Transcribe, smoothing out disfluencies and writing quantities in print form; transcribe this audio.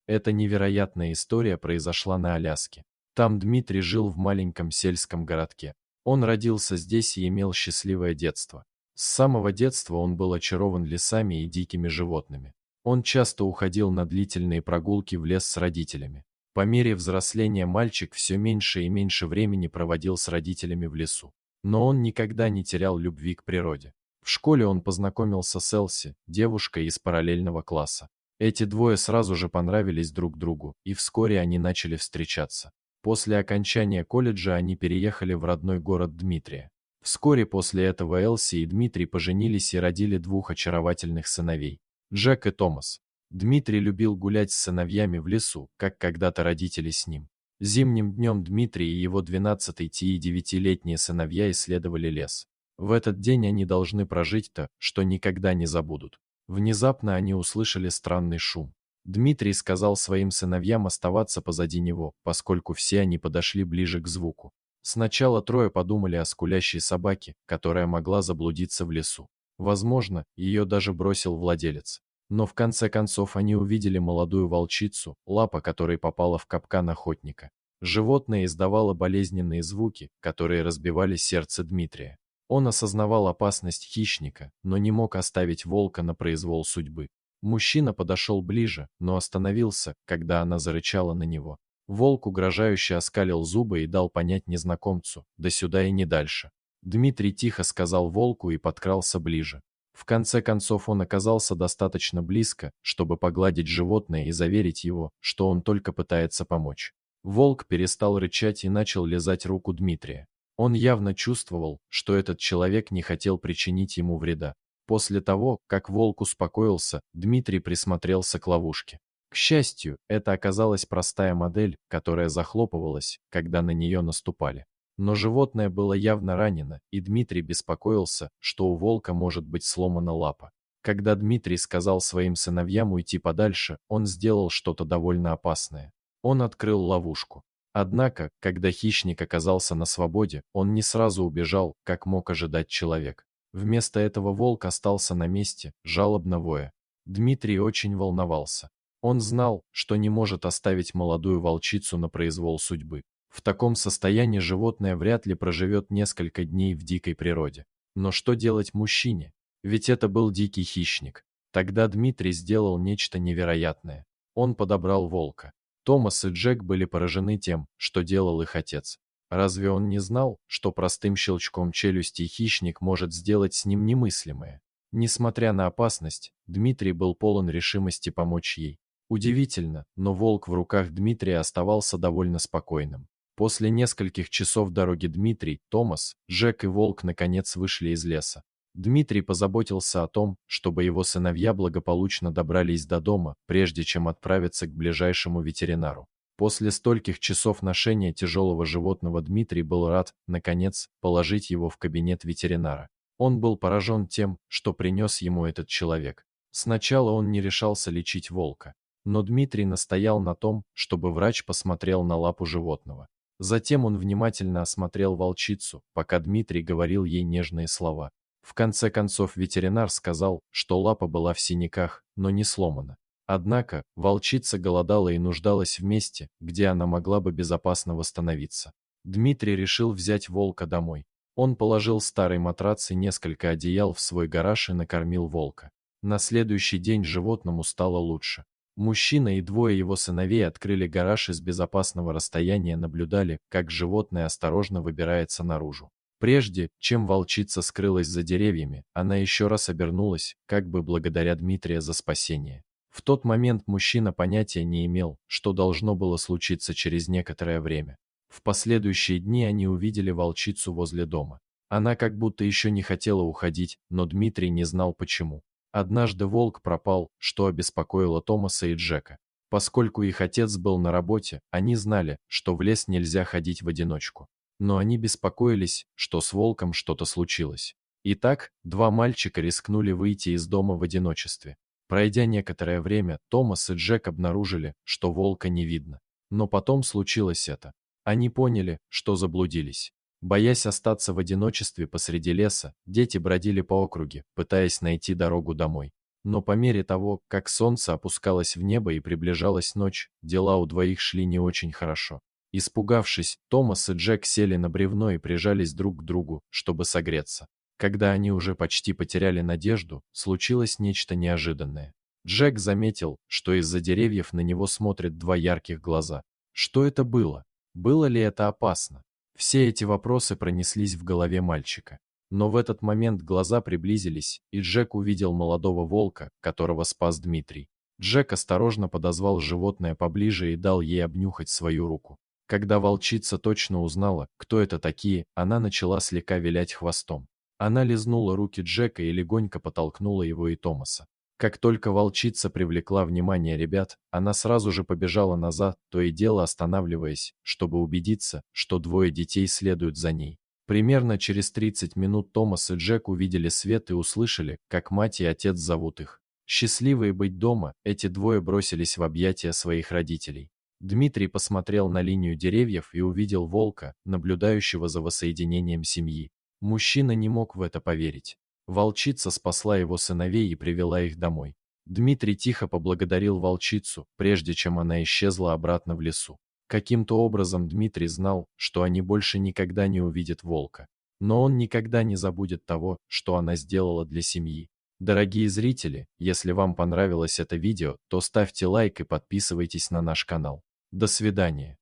Эта невероятная история произошла на Аляске. Там Дмитрий жил в маленьком сельском городке. Он родился здесь и имел счастливое детство. С самого детства он был очарован лесами и дикими животными. Он часто уходил на длительные прогулки в лес с родителями. По мере взросления мальчик все меньше и меньше времени проводил с родителями в лесу. Но он никогда не терял любви к природе. В школе он познакомился с Элси, девушкой из параллельного класса. Эти двое сразу же понравились друг другу, и вскоре они начали встречаться. После окончания колледжа они переехали в родной город Дмитрия. Вскоре после этого Элси и Дмитрий поженились и родили двух очаровательных сыновей – Джек и Томас. Дмитрий любил гулять с сыновьями в лесу, как когда-то родители с ним. Зимним днем Дмитрий и его 12- и 9-летние сыновья исследовали лес. В этот день они должны прожить то, что никогда не забудут. Внезапно они услышали странный шум. Дмитрий сказал своим сыновьям оставаться позади него, поскольку все они подошли ближе к звуку. Сначала трое подумали о скулящей собаке, которая могла заблудиться в лесу. Возможно, ее даже бросил владелец. Но в конце концов они увидели молодую волчицу, лапа которой попала в капкан охотника. Животное издавало болезненные звуки, которые разбивали сердце Дмитрия. Он осознавал опасность хищника, но не мог оставить волка на произвол судьбы. Мужчина подошел ближе, но остановился, когда она зарычала на него. Волк угрожающе оскалил зубы и дал понять незнакомцу: «Да сюда и не дальше». Дмитрий тихо сказал волку и подкрался ближе. В конце концов он оказался достаточно близко, чтобы погладить животное и заверить его, что он только пытается помочь. Волк перестал рычать и начал лизать руку Дмитрия. Он явно чувствовал, что этот человек не хотел причинить ему вреда. После того, как волк успокоился, Дмитрий присмотрелся к ловушке. К счастью, это оказалась простая модель, которая захлопывалась, когда на нее наступали. Но животное было явно ранено, и Дмитрий беспокоился, что у волка может быть сломана лапа. Когда Дмитрий сказал своим сыновьям уйти подальше, он сделал что-то довольно опасное. Он открыл ловушку. Однако, когда хищник оказался на свободе, он не сразу убежал, как мог ожидать человек. Вместо этого волк остался на месте, жалобно воя. Дмитрий очень волновался. Он знал, что не может оставить молодую волчицу на произвол судьбы. В таком состоянии животное вряд ли проживет несколько дней в дикой природе. Но что делать мужчине? Ведь это был дикий хищник. Тогда Дмитрий сделал нечто невероятное. Он подобрал волка. Томас и Джек были поражены тем, что делал их отец. Разве он не знал, что простым щелчком челюсти хищник может сделать с ним немыслимое? Несмотря на опасность, Дмитрий был полон решимости помочь ей. Удивительно, но волк в руках Дмитрия оставался довольно спокойным. После нескольких часов дороги Дмитрий, Томас, Джек и волк наконец вышли из леса. Дмитрий позаботился о том, чтобы его сыновья благополучно добрались до дома, прежде чем отправиться к ближайшему ветеринару. После стольких часов ношения тяжелого животного Дмитрий был рад, наконец, положить его в кабинет ветеринара. Он был поражен тем, что принес ему этот человек. Сначала он не решался лечить волка, но Дмитрий настоял на том, чтобы врач посмотрел на лапу животного. Затем он внимательно осмотрел волчицу, пока Дмитрий говорил ей нежные слова. В конце концов ветеринар сказал, что лапа была в синяках, но не сломана. Однако, волчица голодала и нуждалась в месте, где она могла бы безопасно восстановиться. Дмитрий решил взять волка домой. Он положил старый матрац и несколько одеял в свой гараж и накормил волка. На следующий день животному стало лучше. Мужчина и двое его сыновей открыли гараж и с безопасного расстояния наблюдали, как животное осторожно выбирается наружу. Прежде, чем волчица скрылась за деревьями, она еще раз обернулась, как бы благодаря Дмитрия за спасение. В тот момент мужчина понятия не имел, что должно было случиться через некоторое время. В последующие дни они увидели волчицу возле дома. Она как будто еще не хотела уходить, но Дмитрий не знал почему. Однажды волк пропал, что обеспокоило Томаса и Джека. Поскольку их отец был на работе, они знали, что в лес нельзя ходить в одиночку. Но они беспокоились, что с волком что-то случилось. Итак, два мальчика рискнули выйти из дома в одиночестве. Пройдя некоторое время, Томас и Джек обнаружили, что волка не видно. Но потом случилось это. Они поняли, что заблудились. Боясь остаться в одиночестве посреди леса, дети бродили по округе, пытаясь найти дорогу домой. Но по мере того, как солнце опускалось в небо и приближалась ночь, дела у двоих шли не очень хорошо. Испугавшись, Томас и Джек сели на бревно и прижались друг к другу, чтобы согреться. Когда они уже почти потеряли надежду, случилось нечто неожиданное. Джек заметил, что из-за деревьев на него смотрят два ярких глаза. Что это было? Было ли это опасно? Все эти вопросы пронеслись в голове мальчика. Но в этот момент глаза приблизились, и Джек увидел молодого волка, которого спас Дмитрий. Джек осторожно подозвал животное поближе и дал ей обнюхать свою руку. Когда волчица точно узнала, кто это такие, она начала слегка вилять хвостом. Она лизнула руки Джека и легонько потолкнула его и Томаса. Как только волчица привлекла внимание ребят, она сразу же побежала назад, то и дело останавливаясь, чтобы убедиться, что двое детей следуют за ней. Примерно через 30 минут Томас и Джек увидели свет и услышали, как мать и отец зовут их. Счастливые быть дома, эти двое бросились в объятия своих родителей. Дмитрий посмотрел на линию деревьев и увидел волка, наблюдающего за воссоединением семьи. Мужчина не мог в это поверить. Волчица спасла его сыновей и привела их домой. Дмитрий тихо поблагодарил волчицу, прежде чем она исчезла обратно в лесу. Каким-то образом Дмитрий знал, что они больше никогда не увидят волка. Но он никогда не забудет того, что она сделала для семьи. Дорогие зрители, если вам понравилось это видео, то ставьте лайк и подписывайтесь на наш канал. До свидания.